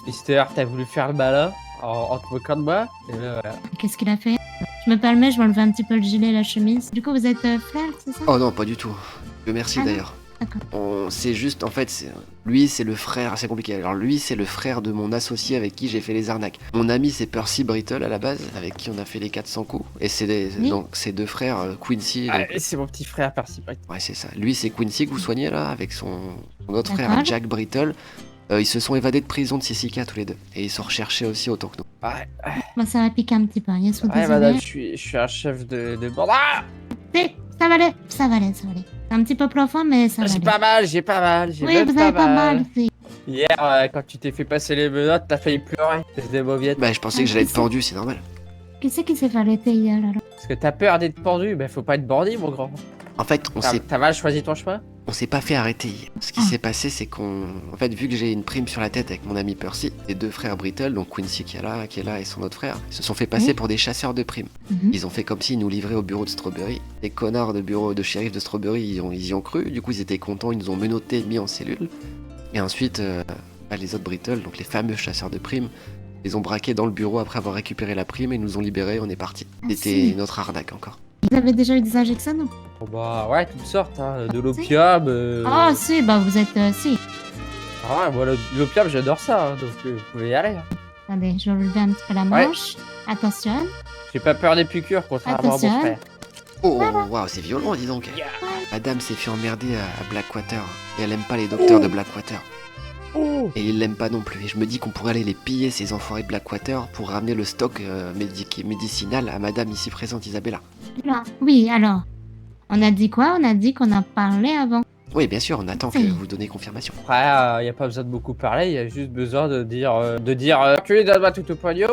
Mister, t'as voulu faire le malin en te moquant de moi. Et ben voilà. Qu'est-ce qu'il a fait? Je me permets, je vais enlever un petit peu le gilet et la chemise. Du coup, vous êtes frères, c'est ça? Oh non, pas du tout. Dieu merci Ah non. d'ailleurs. D'accord. C'est juste, en fait, lui c'est le frère, c'est compliqué. Alors lui c'est le frère de mon associé avec qui j'ai fait les arnaques. Mon ami c'est Percy Brittle à la base, avec qui on a fait les 400 coups. Et Oui. donc ses deux frères, Quincy. Ah, donc- c'est mon petit frère Percy. ouais c'est ça. Lui c'est Quincy que vous soignez là, avec son autre frère D'accord. Jack Brittle. Ils se sont évadés de prison de Sisika tous les deux. Et ils sont recherchés aussi autant que nous. Ouais, Moi, ça va piquer un petit peu. Yes, ouais désolé. madame, je suis un chef de bande. Ah, Ça va aller, ça va aller, ça va aller. C'est un petit peu profond, mais ça va j'ai aller. pas mal, j'ai pas mal. J'ai Oui, même vous avez pas mal, si. Hier, quand tu t'es fait passer les menottes, t'as failli pleurer. Espèce de mauviette. Bah je pensais que j'allais être pendu, c'est normal. Qui c'est qui s'est fait arrêter hier, alors? Parce que t'as peur d'être pendu, bah faut pas être bandit, mon grand. En fait, T'as mal choisi ton chemin. on s'est pas fait arrêter hier. Ce qui Ah. s'est passé, c'est en fait, vu que j'ai une prime sur la tête avec mon ami Percy, les deux frères Brittle, donc Quincy qui est là et son autre frère, ils se sont fait passer Oui. pour des chasseurs de primes. Mhm. Ils ont fait comme s'ils nous livraient au bureau de Strawberry. Les connards de bureau de shérif de Strawberry, ils y ont cru. Du coup, ils étaient contents, ils nous ont menottés, mis en cellule. Et ensuite, les autres Brittle, donc les fameux chasseurs de primes, les ont braqués dans le bureau après avoir récupéré la prime et nous ont libérés, on est parti. Ah, C'était si. notre arnaque encore. Vous avez déjà eu des injections, non? Bon bah ouais, toutes sortes, hein. De Ah, l'opium. Ah, si, bah vous êtes... si. Ah ouais, moi l'opium j'adore ça, hein, donc vous pouvez y aller. Hein. Attendez, je vais relever un petit peu la Ouais. manche. Attention. J'ai pas peur des piqûres, contrairement à mon Attention. frère. Oh, waouh, c'est violent, dis donc. Yeah. Madame s'est fait emmerder à Blackwater. Et elle aime pas les docteurs de Blackwater. Oh. Et il l'aime pas non plus. Et je me dis qu'on pourrait aller les piller, ces enfoirés de Blackwater, pour ramener le stock médicinal à madame ici présente, Isabella. Là. Oui, alors. On a dit quoi? On a dit qu'on a parlé avant. Oui, bien sûr, on attend que Si. vous donniez confirmation. Après, y a pas besoin de beaucoup parler, y a juste besoin de dire, tu donne-moi tout au pognon,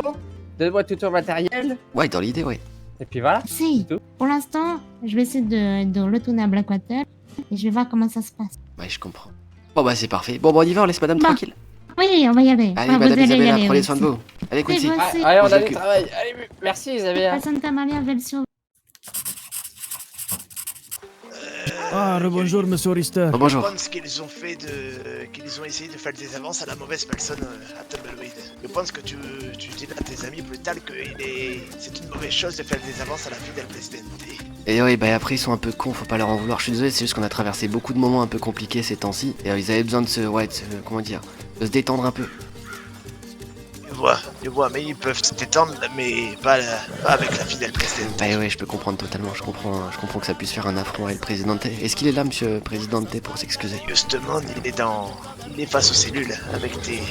donne-moi tout au matériel, Ouais, dans l'idée, ouais. et puis voilà. Si. C'est tout. Pour l'instant, je vais essayer de retourner à Blackwater. Et je vais voir comment ça se passe. Ouais, je comprends. Bon, bah, c'est parfait. Bon, on y va, on laisse madame Bah, tranquille. Oui, on va y aller. Allez, Enfin, madame vous allez y Isabella, aller prenez soin de aussi. vous. Allez, Oui, Quincy. vous Ah, aussi. allez, on Vous a du occupe- travail. Allez, merci Isabella. À Santa Maria, belle sur. Ah, bonjour, monsieur Rister. Oh, bonjour. Je pense qu'ils ont qu'ils ont essayé de faire des avances à la mauvaise personne, à Tumbleweed. Je pense que tu diras à tes amis plus tard que c'est une mauvaise chose de faire des avances à la fille del Presidente. Et ouais, bah après ils sont un peu cons, faut pas leur en vouloir. Je suis désolé, c'est juste qu'on a traversé beaucoup de moments un peu compliqués ces temps-ci. Et ils avaient besoin de comment dire, de se détendre un peu. Je vois, mais ils peuvent se détendre, mais pas avec la fille del Presidente. Bah ouais, je peux comprendre totalement, je comprends que ça puisse faire un affront à El Presidente. Est-ce qu'il est là, monsieur Presidente, pour s'excuser? Justement, il est face aux cellules avec tes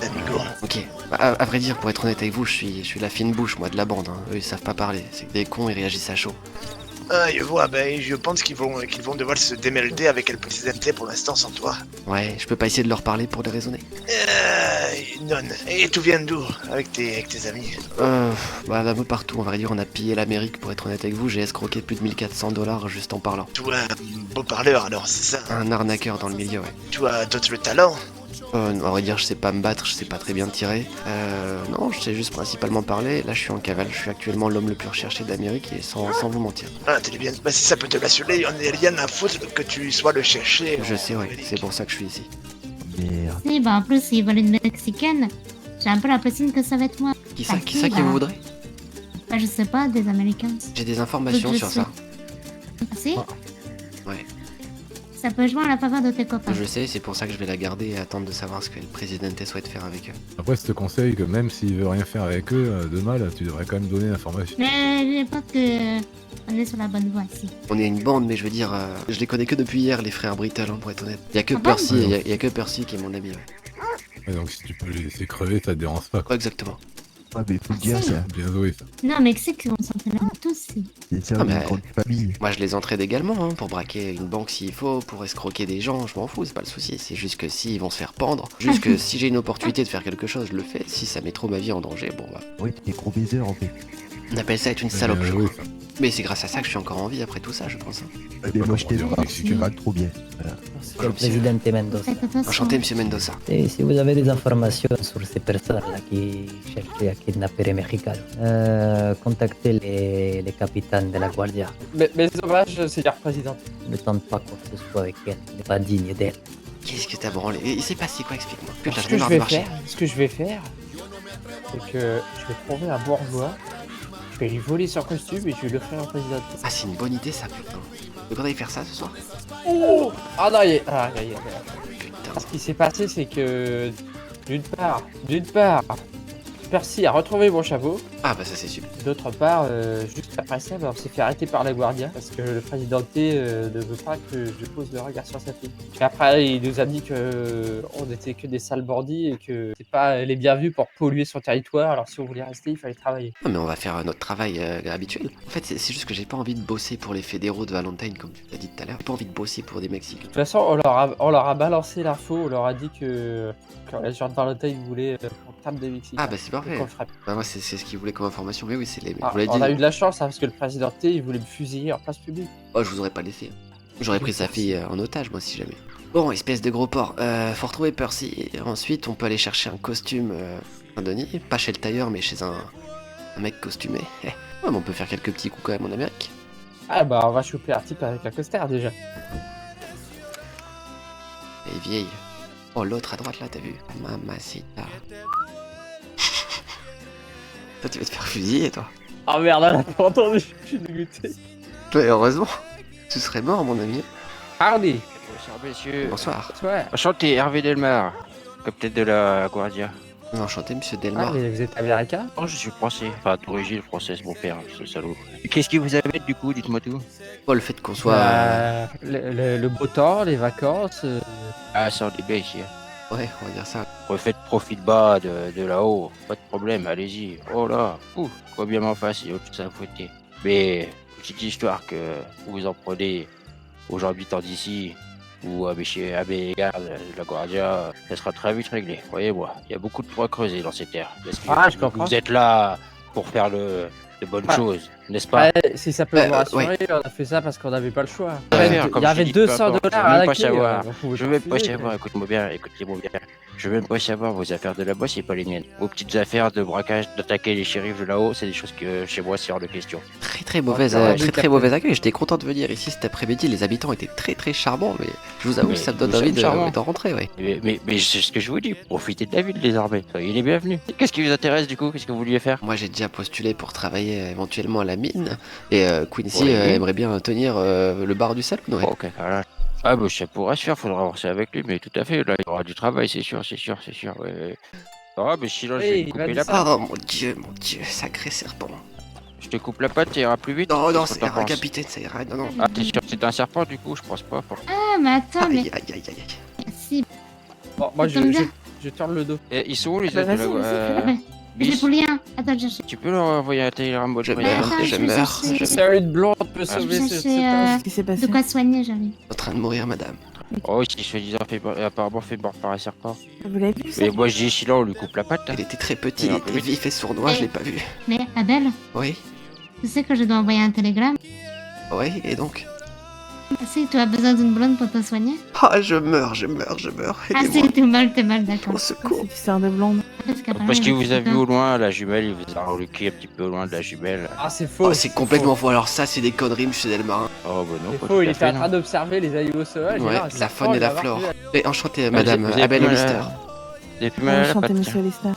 amigos. Ok, bah, à vrai dire, pour être honnête avec vous, je suis la fine bouche, moi, de la bande. Hein. Eux, ils savent pas parler, c'est que des cons, ils réagissent à chaud. Ah, je vois, ben je pense qu'ils vont devoir se démerder avec El Presidente pour l'instant sans toi. Ouais, je peux pas essayer de leur parler pour les raisonner. Non. Et tu viens d'où avec tes amis? Bah un peu partout, on va dire, on a pillé l'Amérique, pour être honnête avec vous, j'ai escroqué plus de 1400$ juste en parlant. Tu es un beau parleur alors, c'est ça? Un arnaqueur dans le milieu, ouais. Tu as d'autres talents? À vrai dire, je sais pas me battre, je sais pas très bien tirer. Non, je sais juste principalement parler. Là, je suis en cavale, je suis actuellement l'homme le plus recherché d'Amérique et sans vous mentir. Ah, t'es bien. Bah, si ça peut te l'assurer, on n'est rien à foutre que tu sois le chercher. Je sais, ouais, c'est pour ça que je suis ici. Merde. Si, bah en plus, s'ils veulent une mexicaine, j'ai un peu l'impression que ça va être moi. Qui ça, Bah, qui si, ça qui bah. vous voudrait? Bah, je sais pas, des Américains. J'ai des informations Je sur sais. ça. Ah, si? Ouais, Ça peut jouer en la faveur de tes copains. je sais, c'est pour ça que je vais la garder et attendre de savoir ce que le président souhaite faire avec eux. Après, je te conseille que même s'il veut rien faire avec eux, de mal, tu devrais quand même donner l'information. Mais je pense que on est sur la bonne voie ici. On est une bande, mais je veux dire, je les connais que depuis hier, les frères Brittle, hein, pour être honnête. Y a que Ah bon Percy, y a que Percy qui est mon ami. Ouais. Ouais, donc si tu peux les laisser crever, ça te dérange pas, quoi. Ouais, exactement. Ah, mais faut le dire, si. ça. Bien joué, ça. Non, Mexique, on s'entraîne tous. Si. C'est ça, Ah, une mais- grande famille. Moi, je les entraide également, hein, pour braquer une banque s'il faut, pour escroquer des gens, je m'en fous, c'est pas le souci. C'est juste que s'ils vont se faire pendre, juste que si j'ai une opportunité de faire quelque chose, je le fais. Si ça met trop ma vie en danger, bon bah. Oui, t'es gros baiser en fait. On appelle ça être une Bien salope, je joué, crois. ça. Mais c'est grâce à ça que je suis encore en vie après tout ça, je pense. Hein. Mais moi, comment je t'aime dire, pas. Mexicain. Tu vas trop bien. Voilà. C'est le président Mendoza. Faites attention. Enchanté, monsieur Mendoza. Et si vous avez des informations sur ces personnes-là qui cherchaient à kidnapper les Mexicains, contactez les capitaines de la Guardia. Mes hommages, Seigneur Président. Ne tente pas quoi que ce soit avec elle, il n'est pas digne d'elle. Qu'est-ce que t'as branlé? Il s'est passé quoi? Explique-moi. Putain, Ce j'en ai que je marre de vais marcher. faire, c'est que je vais trouver un bourgeois, je vais lui voler son costume et je vais lui offrir un président. Ah, c'est une bonne idée ça, putain. Tu veux qu'on aille faire ça ce soir? Oh ah non, Putain. Ce qui s'est passé, c'est que d'une part, Percy a retrouvé mon chapeau. Ah bah ça c'est super. D'autre part, juste après ça, on s'est fait arrêter par la Guardia parce que le président T ne veut pas que je pose le regard sur sa fille. Et après, il nous a dit que on n'était que des sales bandits et que c'est pas les bienvenus pour polluer son territoire. Alors si on voulait rester, il fallait travailler. Non mais on va faire notre travail habituel. En fait, c'est juste que j'ai pas envie de bosser pour les fédéraux de Valentine comme tu l'as dit tout à l'heure. J'ai pas envie de bosser pour des Mexicains. De toute façon, on leur a balancé l'info, on leur a dit que quand les gens de Valentine voulaient qu'on tape des Mexicains. Ah bah c'est parfait. Et qu'on le ferait. Bah moi c'est ce qu'ils voulaient comme information. Mais oui, c'est les... Ah, vous l'avez on dit. a eu de la chance hein, parce que le président T, il voulait me fusiller en place publique. Oh, je vous aurais pas laissé. J'aurais pris sa fille en otage, moi, si jamais. Bon, espèce de gros porc. Faut retrouver Percy. Et ensuite, on peut aller chercher un costume Saint-Denis. Pas chez le tailleur, mais chez un mec costumé. Ouais, mais on peut faire quelques petits coups quand même en Amérique. Ah bah on va choper un type avec un costard déjà. Elle est vieille. Oh, l'autre à droite, là, t'as vu? Mamacita. Toi, tu vas te faire fusiller, toi. Oh merde, elle a pas entendu, je suis dégoûté. Ouais, heureusement. Tu serais mort, mon ami. Hardy, Bonsoir messieurs. Bonsoir. ouais. Enchanté, Hervé Delmar, capitaine de la Guardia. Enchanté, monsieur Ah Delmar. mais vous êtes américain? Oh, je suis français, enfin d'origine française, mon père, ce salaud. Qu'est-ce qui vous amène du coup, dites-moi tout. Oh, le fait qu'on soit... Le beau temps, les vacances. Ah, ça on est bien ici. Ouais, on va dire ça. Refaites profil bas de là-haut, pas de problème, allez-y. Oh là, quoi bien m'en face, il y a autre chose à fouetter. Mais, petite histoire que vous en prenez aux gens habitants d'ici, ou à mes gardes de la Guardia, ça sera très vite réglé, croyez-moi. Il y a beaucoup de points creusés dans ces terres. Ah, je comprends. Vous êtes là pour faire de bonnes Ah. choses, n'est-ce pas? Ouais, si ça peut vous rassurer, on a fait ça parce qu'on n'avait pas le choix. Ouais, comme Il y je avait dis, peu 200 importe, dollars je veux à même la pas clé. savoir. on pouvait Je veux même pas refuser, savoir, écoutez-moi bien. Je veux même pas savoir vos affaires de là-bas, c'est pas les miennes. Vos petites affaires de braquage, d'attaquer les shérifs de là-haut, c'est des choses que chez moi c'est hors de question. Très mauvaise, Ah, très mauvais accueil. J'étais content de venir ici cet après-midi. Les habitants étaient très charmants, mais je vous avoue, Mais ça me donne nous envie sommes charmants. d'en rentrer, ouais. Mais c'est ce que je vous dis, profitez de la ville désormais, soyez les bienvenus. Qu'est-ce qui vous intéresse du coup? Qu'est-ce que vous vouliez faire? Moi, j'ai déjà postulé pour travailler éventuellement à la mine, et Quincy Oui. aimerait bien tenir le bar du salon, ouais. Ok, voilà. Ah bah ça pourrait se faire, faudra avancer avec lui, mais tout à fait, là il y aura du travail, c'est sûr, ouais. Ah mais sinon je vais Oui, te il couper va la dire patte. Oh mon dieu, sacré serpent. Je te coupe la patte, ça ira plus vite. Non, Qu'est-ce ça que t'en ira, penses? capitaine, ça ira, non. Ah t'es sûr que c'est un serpent du coup? Je pense pas. Ah, mais attends, mais Aïe. si. Bon, moi Ça tombe bien. je tourne le dos. Et ils sont où les Bah, autres de la vas-y, Guardia? vas-y. J'ai Bis, pour rien. Attends, je cherche. tu peux leur envoyer un télégramme Je de meurs, attends, je je vais meurs. chercher. Salut de blonde peut Ah, sauver je ce cherchais, homme. Qu'est-ce qui s'est passé? De quoi soigner, j'arrive. En train de mourir, madame. Oh, si soi-disant apparemment fait mort par un serpent. Vous l'avez vu ça? Mais moi je dis sinon on lui coupe la patte. Hein. Il était très petit, Et il un peu était vite. vif et sournois, je l'ai pas vu. Mais Adèle, Oui, tu sais que je dois envoyer un télégramme. et donc? Si tu as besoin d'une blonde pour te soigner. Ah, je meurs. Ah, Aidez-moi. t'es mal, d'accord. Au secours. Cette histoire de blonde. Parce qu'il vous a vu au loin, la jumelle, il vous a reluqué un petit peu au loin de la jumelle. Ah c'est faux. Oh, c'est complètement faux. Alors ça, c'est des conneries, monsieur Delmarin. Oh bah non, C'est pas faux, tout il à était fait, en train non. d'observer les animaux sauvages. Ouais, et là, la faune et la flore. Et enchanté, Bah, madame vous avez Abel plus mal Hollister. Vous avez plus mal à la Enchanté, patte. monsieur Lister.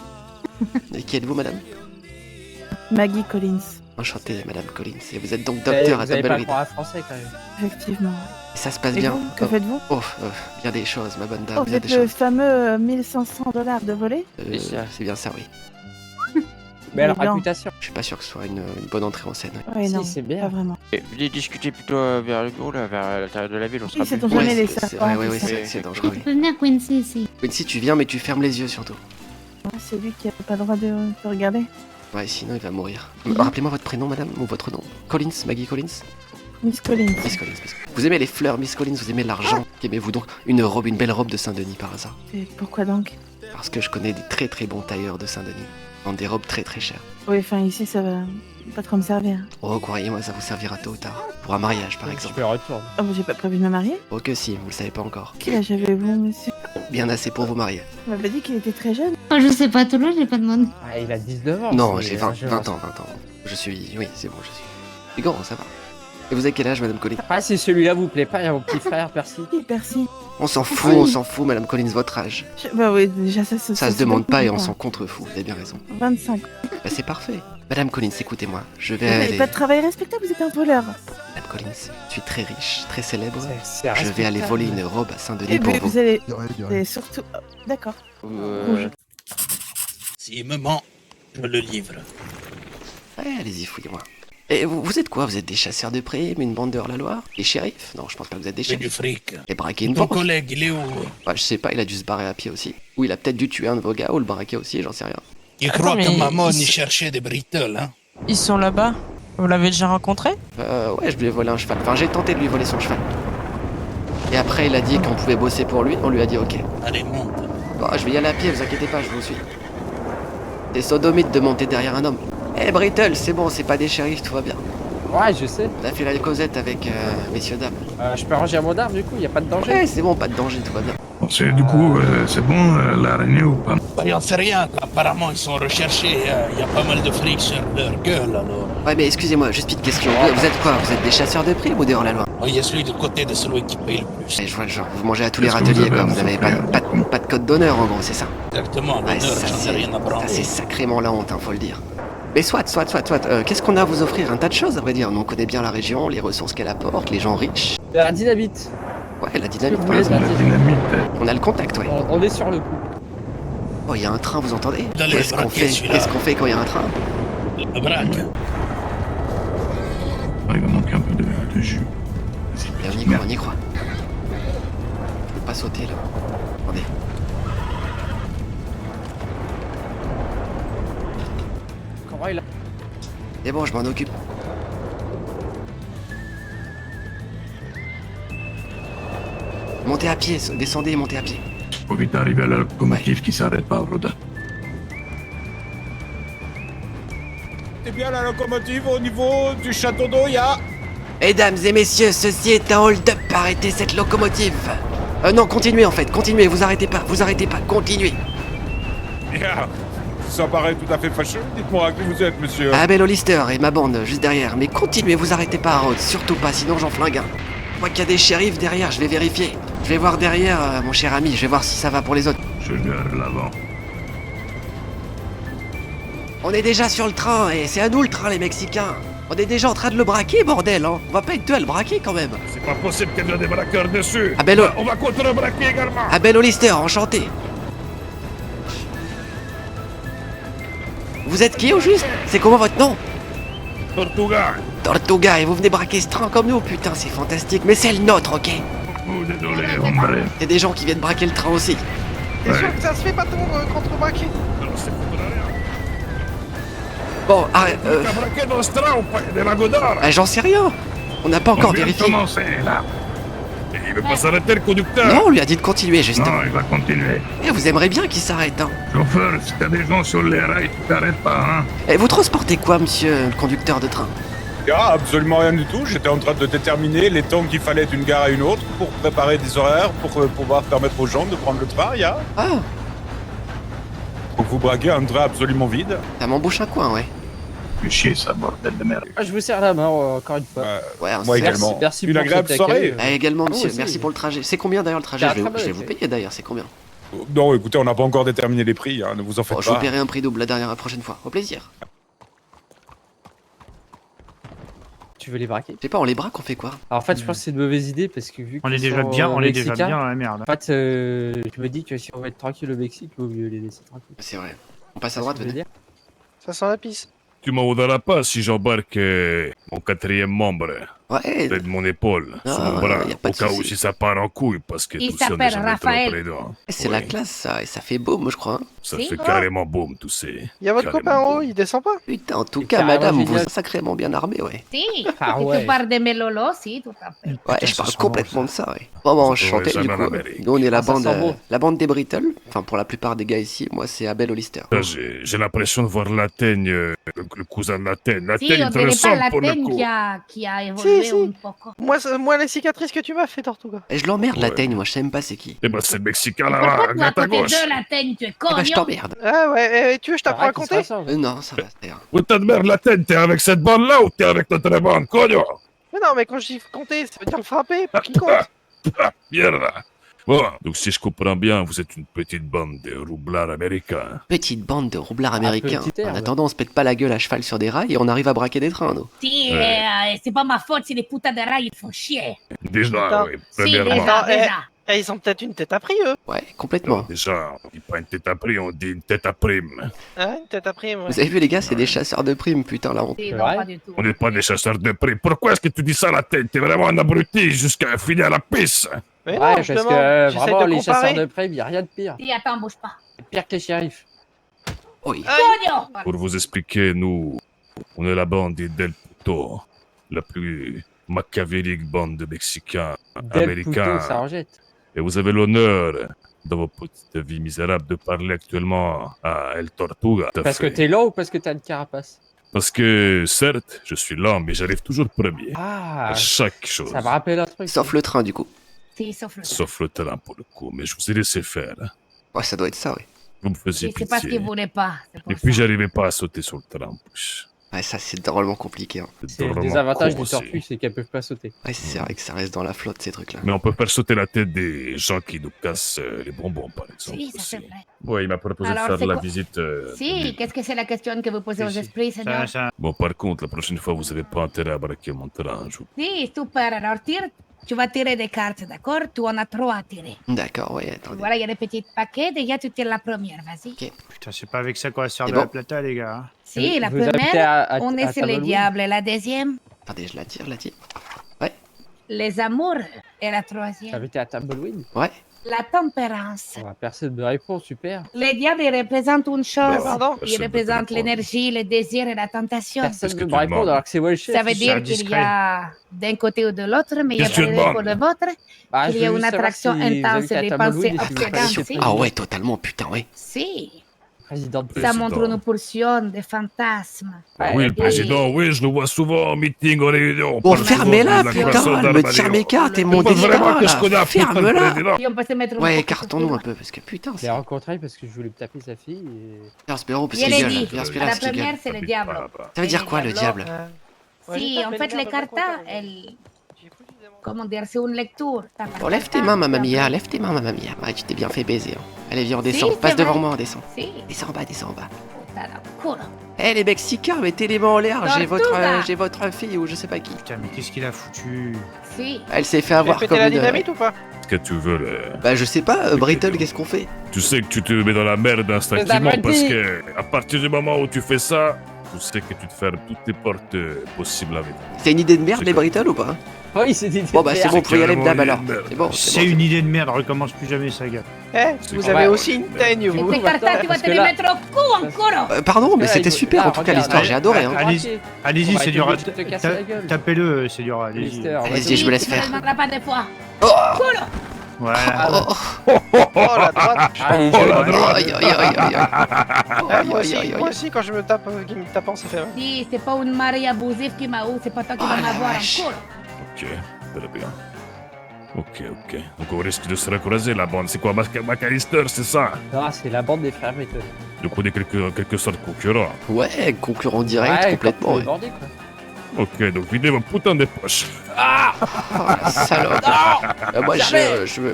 Et qui êtes-vous, madame? Maggie Collins. Enchanté, madame Collins. Et vous êtes donc Vous docteur à avez pas le Tumbleweed. droit à français quand même. Effectivement. Et ça se passe Et bien. vous, que faites-vous? Bien des choses, ma bonne dame, Oh, vous bien êtes des le choses. fameux 1500 $ de volée? C'est ça. C'est bien ça, oui. Belle Mais non. réputation. Je suis pas sûr que ce soit une bonne entrée en scène. Ouais. Oui, Si, non, c'est bien. pas vraiment. Et venez discuter plutôt vers le bureau, là, vers l'intérieur de la ville, on sera Oui, c'est plus. ton jamais les c'est serpents. vrai, oui, tout ça. c'est dangereux, Tu oui. peux venir, Quincy, ici. Quincy, tu viens, mais tu fermes les yeux surtout. Ah, c'est lui qui a pas le droit de te regarder. Ouais, sinon il va mourir. Rappelez-moi votre prénom, madame, ou votre nom. Collins, Maggie Collins? Miss Collins. Miss Collins, Miss Collins. Vous aimez les fleurs, Miss Collins, vous aimez l'argent. Qu'aimez-vous donc une belle robe de Saint-Denis par hasard? Et pourquoi donc? Parce que je connais des très bons tailleurs de Saint-Denis. Dans des robes très chères. Oui, enfin ici ça va pas trop me servir. Oh, croyez-moi, ça vous servira tôt ou tard. Pour un mariage, par Je exemple. fais le retour. Oh, mais j'ai pas prévu de me marier? Oh que si, vous le savez pas encore. Quel âge avez-vous, monsieur? Bien assez pour vous marier. Vous m'avez dit qu'il était très jeune. Oh, je sais pas, Toulouse, j'ai pas demandé. Ah, il a 19 ans. Non, c'est j'ai un 20 jeune. ans. Je suis... Oui, c'est bon, je suis... grand, ça va. Et vous avez quel âge, Madame Collins? Après, si celui-là vous plaît pas, il y a mon petit frère, Percy. Oui, Percy. On s'en fout, Madame Collins, votre âge. Bah oui, déjà ça Ça se demande pas et on s'en contrefout, vous avez bien raison. 25. Bah c'est parfait. Madame Collins, écoutez-moi, je vais Vous n'avez aller... pas de travail respectable, vous êtes un voleur. Madame Collins, je suis très riche, très célèbre. C'est Je vais aller respectable. voler une robe à Saint-Denis Et pour vous, vous. vous allez... De rien, de vous rien. allez surtout... oh, d'accord. Euh, S'il me ment, je le livre. Ouais, allez-y, fouillez-moi. Et vous êtes quoi? Vous êtes des chasseurs de primes, une bande de hors-la-loi? Des shérifs? Non, je pense pas que vous êtes des J'ai du shérifs. fric. Et braquer une Ton banque? collègue, il est où? Bah, je sais pas, il a dû se barrer à pied aussi. Ou il a peut-être dû tuer un de vos gars ou le braquer aussi, j'en sais rien. Il croit mais que maman ils y se- cherchait des brittles, hein? Ils sont là-bas. Vous l'avez déjà rencontré? Ouais, je lui ai volé un cheval. Enfin, j'ai tenté de lui voler son cheval. Et après, il a dit qu'on pouvait bosser pour lui, on lui a dit ok. Allez, monte. Bon, je vais y aller à pied, vous inquiétez pas, je vous suis. C'est sodomite de monter derrière un homme. Eh, Brittle, c'est bon, c'est pas des shérifs, tout va bien. Ouais, je sais. On a fait la causette avec messieurs dames. Je peux ranger à mon arbre du coup, y a pas de danger. Ouais, c'est bon, pas de danger, tout va bien. Du coup, c'est bon, l'araignée ou pas? Bah, y'en sait rien. Apparemment, ils sont recherchés. Il y a pas mal de fric sur leur gueule, alors. Ouais, mais excusez-moi, juste petite question. Vous êtes quoi? Vous êtes des chasseurs de primes ou des hors-la-loi? Oh, il y a celui de côté de celui qui paye le plus. Ouais, je vois le genre. Vous mangez à tous les râteliers, quoi. Vous avez pas de code d'honneur, en gros, c'est ça? Exactement, Ouais, l'honneur, ça, j'en ai rien à ça, branler. c'est sacrément la honte, hein, faut le dire. Mais soit. Qu'est-ce qu'on a à vous offrir? Un tas de choses, à vrai dire. Nous, on connaît bien la région, les ressources qu'elle apporte, les gens riches. La dynamite. Ouais, la dynamique, Vous par voulez exemple. de la dynamite? On a le contact, ouais. On est sur le coup. Oh, il y a un train, vous entendez? Allez, Qu'est-ce qu'on braquez fait? celui-là. Qu'est-ce qu'on fait quand il y a un train? Le braque. Il va manquer un peu de jus. Et on y croit. Je peux pas sauter, là. Attendez. Comment il a... C'est bon, je m'en occupe. Montez à pied, descendez et montez à pied. Faut vite arriver à la locomotive qui s'arrête pas, Rodin. C'est bien la locomotive au niveau du château d'eau, y'a... Mesdames et messieurs, ceci est un hold-up. Arrêtez cette locomotive. Non, continuez en fait, continuez, vous arrêtez pas, continuez. Bien. Ça paraît tout à fait fâcheux. Dites-moi qui vous êtes, monsieur. Abel Hollister et ma bande juste derrière. Mais continuez, vous arrêtez pas, Rhodes, surtout pas, sinon j'en flingue un. Je vois qu'il y a des shérifs derrière, je vais vérifier. Je vais voir derrière, mon cher ami, je vais voir si ça va pour les autres. Je garde l'avant. On est déjà sur le train, et c'est à nous le train, les Mexicains. On est déjà en train de le braquer, bordel, hein. On va pas être deux à le braquer quand même. C'est pas possible qu'il y ait des braqueurs dessus. Abel, On va contre-braquer également. Abel Hollister, enchanté. Vous êtes qui au juste? C'est comment votre nom? Tortuga. Tortuga, et vous venez braquer ce train comme nous? Putain, c'est fantastique, mais c'est le nôtre, ok? Oh, désolé, hombre. C'est des gens qui viennent braquer le train aussi. T'es sûr que ça se fait pas ton contre-braquer? Non, c'est pour rien. Bon, arrête, T'as braqué dans ce train ou pas? Des magots d'or. j'en sais rien. On n'a pas encore On vient de vérifié. commencer, là. Et il veut pas s'arrêter, le conducteur. Non, on lui a dit de continuer, justement. Non, il va continuer. Et vous aimeriez bien qu'il s'arrête, hein? Chauffeur, si t'as des gens sur les rails, tu t'arrêtes pas, hein. Et vous transportez quoi, monsieur le conducteur de train? Ah, absolument rien du tout. J'étais en train de déterminer les temps qu'il fallait d'une gare à une autre pour préparer des horaires, pour pouvoir permettre aux gens de prendre le train, y'a. Ah, Donc vous braquez un train absolument vide. ça m'embouche un coin, ouais. Fais chier, ça, bordel de merde. Ah, je vous serre la main encore une fois. Ouais, on Moi sait. également. merci Une pour agréable cet accueil. soirée. Également, Ah, monsieur, aussi. merci pour le trajet. C'est combien d'ailleurs le trajet? C'est un Je très vais bon vous accueil. payer d'ailleurs, c'est combien? Non, écoutez, on n'a pas encore déterminé les prix, hein, ne vous en faites Bon, je vous pas. paierai un prix double la prochaine fois. Au plaisir. Tu veux les braquer? Je sais pas, on les braque, on fait quoi? Alors, en fait, je pense que c'est une mauvaise idée parce que vu On est qu'ils déjà sont, bien, on est déjà mexicains, bien dans la merde. En fait, je me dis que si on veut être tranquille au Mexique, il vaut mieux les laisser tranquilles. C'est vrai. On passe à C'est droite, ce que je veux venez. dire. Ça sent la pisse. Tu m'en voudras pas si j'embarque mon quatrième membre Ouais. près de mon épaule, Non, sous mon bras, y a pas au de cas où souci. si ça part en couille, parce que Il tout ça n'est s'appelle jamais trop Raphaël. prudent. C'est Oui. la classe, ça, et ça fait beau, je crois. hein. Ça Si. fait carrément boum, tu sais. Y'a votre Carrément copain en haut, boum. il descend pas? Putain, en tout C'est cas, carrément madame, vous génial. êtes sacrément bien armé, ouais. Si. Ah Et ouais. tu parles de Melolo, si, tout à fait. Ouais, je parle complètement de ça, ouais. Bon, enchanté, jamais du en coup. Amérique. Nous, on est Ah, ça sent bon. la bande des Brittle. Enfin, pour la plupart des gars ici, moi, c'est Abel Hollister. Ça, j'ai l'impression de voir la teigne, le cousin de la teigne. La Si, teigne on te dirait pas ressemble la pour le teigne coup. qui a évolué Si. un poco. Moi, les cicatrices que tu m'as fait, Tortuga. Et je l'emmerde, la Ouais. teigne, moi, je sais même pas c'est qui. Eh ben, c'est le Mexicain Et là-bas, pourquoi à toi, à droite à côté gauche. de la teigne, tu es Eh ben, je cognon? t'emmerde. Ah ouais, et tu veux, je t'apprends à Arrête, ils se compter? ressemblent. Non, ça va, c'est rien. Putain de merde, la teigne, t'es avec cette bande-là ou t'es avec notre bande, cognon? Mais non, mais quand je dis compter, ça veut dire le frapper, pas qu'il compte. Merde. Bon, donc si je comprends bien, vous êtes une petite bande de roublards américains. Petite bande de roublards américains. petit air, En là. attendant, on se pète pas la gueule à cheval sur des rails et on arrive à braquer des trains, nous. Si, Ouais. c'est pas ma faute si les putains de rails ils font chier. Déjà, Putain. oui, Si, premièrement. déjà. Eh, ils ont peut-être une tête à prix, eux. Ouais, complètement. Déjà, on dit pas une tête à prix, on dit une tête à prime. Hein, une tête à prix, ouais. Vous avez vu, les gars, c'est des chasseurs de primes, putain, la honte. Si, C'est non, vrai pas du tout. On n'est pas des chasseurs de prix. Pourquoi est-ce que tu dis ça à la tête? T'es vraiment un abruti jusqu'à finir à la pisse. Mais Ouais, non, parce justement, que j'essaie vraiment, de les comparer. chasseurs de prime, y a rien de pire. Si, attends, bouge pas. Pire que les shérifs. Oui. Coño! Pour vous expliquer, nous, on est la bande Del Puto, la plus machiavélique bande de Mexicains Del américains. Puto, ça en jette. Et vous avez l'honneur, dans vos petites vies misérables, de parler actuellement à El Tortuga. Tout à Parce que fait. t'es lent ou parce que t'as une carapace? Parce que, certes, je suis lent, mais j'arrive toujours premier. Ah, À chaque chose. ça me rappelle un truc. Sauf le train, du coup. Si, sauf le. Sauf le talent, pour le coup. Mais je vous ai laissé faire. Ouais, ça doit être ça, ouais. Vous me faisiez Si, c'est pas ce pitié. qu'ils voulaient pas. c'est pour Et puis, ça. j'arrivais pas à sauter sur le train en plus. Ouais, ça, c'est drôlement compliqué. Hein. C'est le drôlement désavantage con des aussi. tortues, c'est qu'elles peuvent pas sauter. Ouais, c'est vrai que ça reste dans la flotte, ces trucs-là. Mais on peut faire sauter la tête des gens qui nous cassent les bonbons, par exemple. Si, ça aussi. c'est vrai. Ouais, il m'a proposé Alors, de faire c'est la quoi visite. Si, qu'est-ce que c'est la question que vous posez aux esprits, Seigneur? Bon, par contre, la prochaine fois, vous avez pas intérêt à braquer mon train. Je vous... Si, super. Alors, tire. Tu vas tirer des cartes, d'accord? Tu en as 3 à tirer. D'accord, ouais, attendez. Voilà, il y a des petits paquets. Déjà, tu tires la première, vas-y. Putain, c'est pas avec ça qu'on va se faire Et de bon. la plata, les gars. hein. Si, la Vous habitez première, à- on à est sur les Tabalouine diables. La deuxième, Attendez, je la tire. les amours. Et la troisième, T'habitais à Tumbleweed? Ouais. la tempérance. On va personne me répond, super. Les diables, ils représentent une chose. pardon Ils représentent l'énergie, le désir et la tentation. Personne Qu'est-ce ne que me tu répond demandes alors que c'est moi le chef. Ça veut C'est dire qu'il y indiscret. a d'un côté ou de l'autre, mais il y a Qu'est-ce que tu pas pour demandes le vôtre. Bah, Il je y a veux une juste savoir attraction si vous intense habitez à des Tumbleweed pensées et si vous obsédantes. connaissez Si. Ah ouais, totalement, putain, ouais. Si, Président de ça Président. montre une pulsion, des fantasmes. Ouais, oui, et le puis- président, oui, je le vois souvent en meeting, en réunion. Bon, Parle souvent fermez-la, de la putain, croissance elle me tire d'Armario. mes cartes et mon Je pense vraiment destin, que je connais là. un putain de Ferme-la. président. Si on peut se mettre Ouais, un peu écartons-nous plus un peu, parce que putain, Je l'ai c'est... rencontré parce que je voulais taper sa fille et... Pierre Spero, parce Je qu'il l'ai gueule. dit, Pierre à Spero, la parce qu'il gueule. première, c'est le diable. Ça veut dire quoi, le diable Si, en fait, les cartes, elles... Comment dire, c'est une lecture. Bon, lève tes mains, mamma mia, lève tes mains, mamma mia. Ouais, tu t'es bien fait baiser. Hein. Allez, viens, on descend. Si, Passe c'est devant vrai. moi, on descend. Si, Descends en bas, descends en bas. putain de culo. Eh, les Mexicains, mettez les mains en l'air. Tortuga. J'ai votre fille ou je sais pas qui. Putain, mais qu'est-ce qu'il a foutu? Si. Elle s'est fait Tu vas avoir péter comme la une... dynamite ou pas? Qu'est-ce que tu veux, là? Bah, je sais pas, Brittle, qu'est-ce qu'on fait? Tu sais que tu te mets dans la merde instinctivement Mais parce dit. que à partir du moment où tu fais ça, tu sais que tu te fermes toutes les portes possibles avec. C'est une idée de merde, C'est les quoi Brittle, ou pas? Oui, c'est dit. Bon, bah, c'est bon, on peut y aller, carrément dame, une alors. idée de merde. C'est bon, C'est bon. une idée de merde, recommence plus jamais ça, gars. Eh, C'est vous quoi? avez Ouais, aussi ouais. une teigne, vous. Et tes cartes, tu vas parce te que les là- mettre au cou encore. Pardon, mais Là, c'était il- super, là, en tout cas, regarde, l'histoire, j'ai adoré, hein. Allez-y, allez-y, On va c'est être dur. obligé de te casser la gueule. Tapez-le, c'est dur, allez-y. Mister, on va Allez-y, te- je me laisse Tu ne faire. le demanderas pas deux fois. Oh, Culo. Voilà. oh, Oh, la droite. Allez, Oh, la je- droite. aïe, aïe, aïe, aïe, aïe. Eh, moi Aïe, aïe, aussi, aïe, moi aïe. aussi, quand je me tape, qui me tapant, ça fait mal. Si, c'est pas une mari abusive qui m'a eu, c'est pas toi qui Oh, vas la m'avoir vache. en culo. Ok, très bien. Ok. Donc on risque de se recroiser la bande. C'est quoi, McAllister, c'est ça? Non, c'est la bande des frères Brittle. Du coup, des quelque sorte concurrents. Ouais, concurrent direct, complètement, comme ouais. les bandits, quoi. Ok, donc videz vos putains de poches. Oh, la salope. Moi,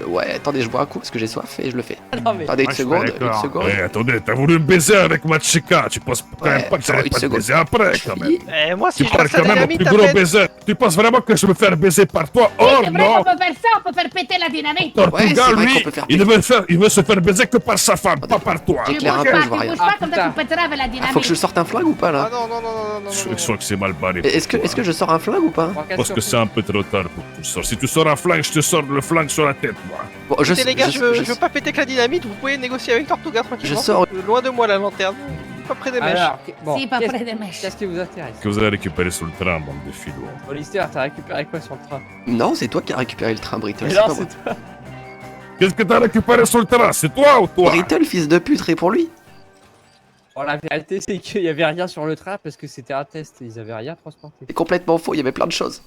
ouais, attendez, je bois un coup parce que j'ai soif et je le fais. Non, mais... Attendez Moi, une je suis pas seconde, une d'accord. seconde. Ouais, attendez, t'as voulu me baiser avec Machika. Tu penses quand même Ouais, pas que j'allais une pas te seconde. baiser après, quand même. Eh, moi, si Tu je parles lance la quand même au dynamite, plus t'as gros fait... baiser. Tu penses vraiment que je vais me faire baiser par toi? Oui, Oh c'est vrai qu'on non! peut faire ça, on peut faire péter la dynamite. Ouais, Tortuga, c'est vrai lui, qu'on peut faire il veut se faire baiser que par sa femme, pas par toi. Tu Éclaire un bouges peu, pas, je vois tu rien. bouges pas, Ah, comme ça putain. tu pèteras avec la Ah, dynamite. faut que je sorte un flingue ou pas, Ah là? non, non, non, non, non, Je non. crois que c'est mal barré. Est-ce que je sors un flingue ou pas? Je pense que c'est un peu trop tard pour que tu sors. Si tu sors un flingue, je te sors le flingue sur la tête, moi. Bon, Écoutez, les gars, je veux pas péter que la dynamite, vous pouvez négocier avec Tortuga tranquillement. Je sors. Loin de moi la lanterne, pas près des mèches. Alors, bon, Si, pas qu'est-ce- près des mèches. Qu'est-ce qui vous intéresse? Que vous avez récupéré sur le train, bande de filous. Hollister, t'as récupéré quoi sur le train? Non, c'est toi qui as récupéré le train, Brittle, Mais c'est non, pas moi. c'est toi. Qu'est-ce que t'as récupéré sur le train? C'est toi ou toi? Brittle, fils de pute, réponds lui. Bon, la vérité, c'est qu'il y avait rien sur le train parce que c'était un test. Ils avaient rien transporté. C'est complètement faux, il y avait plein de choses.